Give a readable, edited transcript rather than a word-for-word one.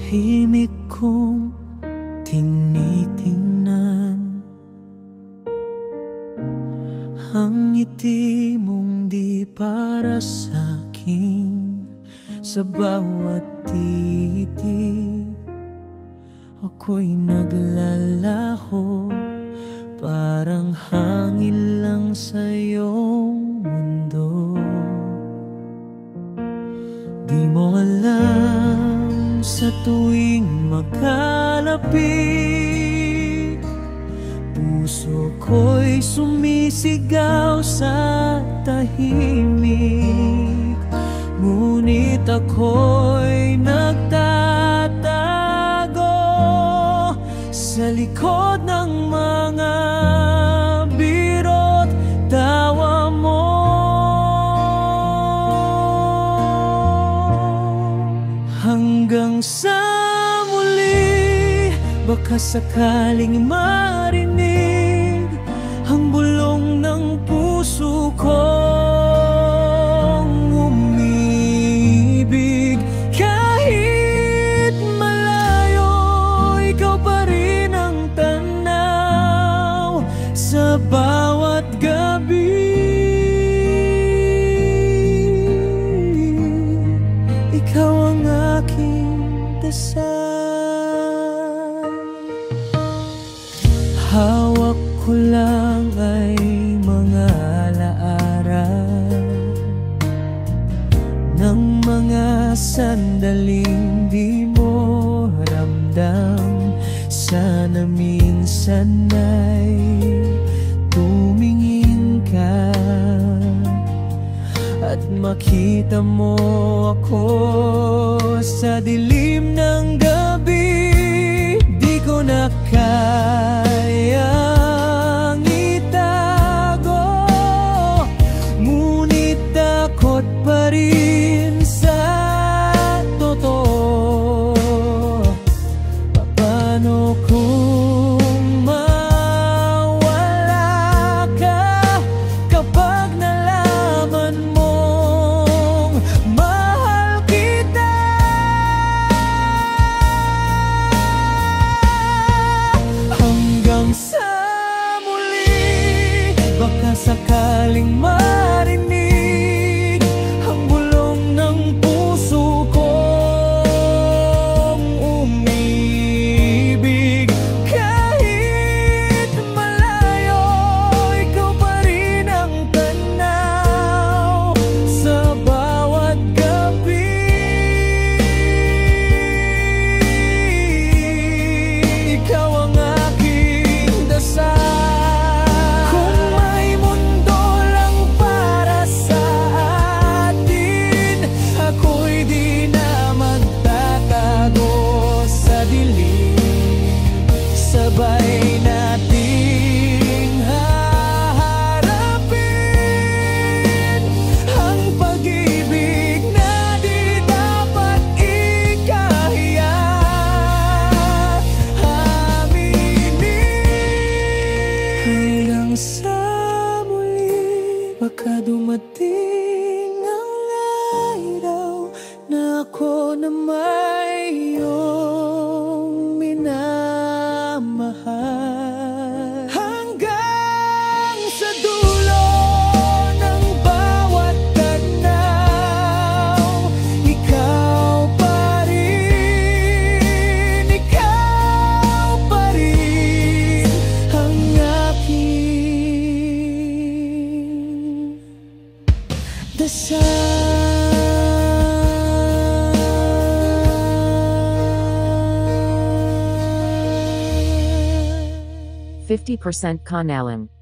Tahimik kong tinitingnan ang ngiti mong di para sa'kin. Sa bawat titig ako'y naglalaho, parang hangin lang sa iyong mundo. Di mo alam sa tuwing magkalapit, puso ko'y sumisigaw sa tahimik. Ngunit ako'y nagtatago sa likod ng mga biro't tawa mo. Hanggang sa muli, baka sakaling marinig ang bulong ng puso kong umibig. Kahit malayo, ikaw pa rin ang tanaw sa bawat gabi. Ikaw ang aking dasal. Hawak ko lang ay mga alaara ng mga sandaling di mo ramdam. Sana minsan ay tumingin ka at makita mo ako sa dilim ng gabi. Di ko na kayang itago, ngunit takot pa rin sa totoo. Paano kung mawala ka kapag nalaman mong mahal kita? Hanggang sa muli, baka sakaling marinig ang bulong ng puso kong umibig. Kahit malayo, ikaw pa rin ang tanaw sa bawat gabi. Ikaw ang aking dasal. Kung may mundo lang para sa atin, ako'y di na magtatago sa dilim. Sabay nating haharapin ang pag-ibig na di dapat ikahiya. Hanggang sa muli, baka dumating ang araw na ako na may iyong minamahal. Hanggang sa dulo ng bawat tanaw, ikaw pa rin ang aking dasal. 50% Kanalan.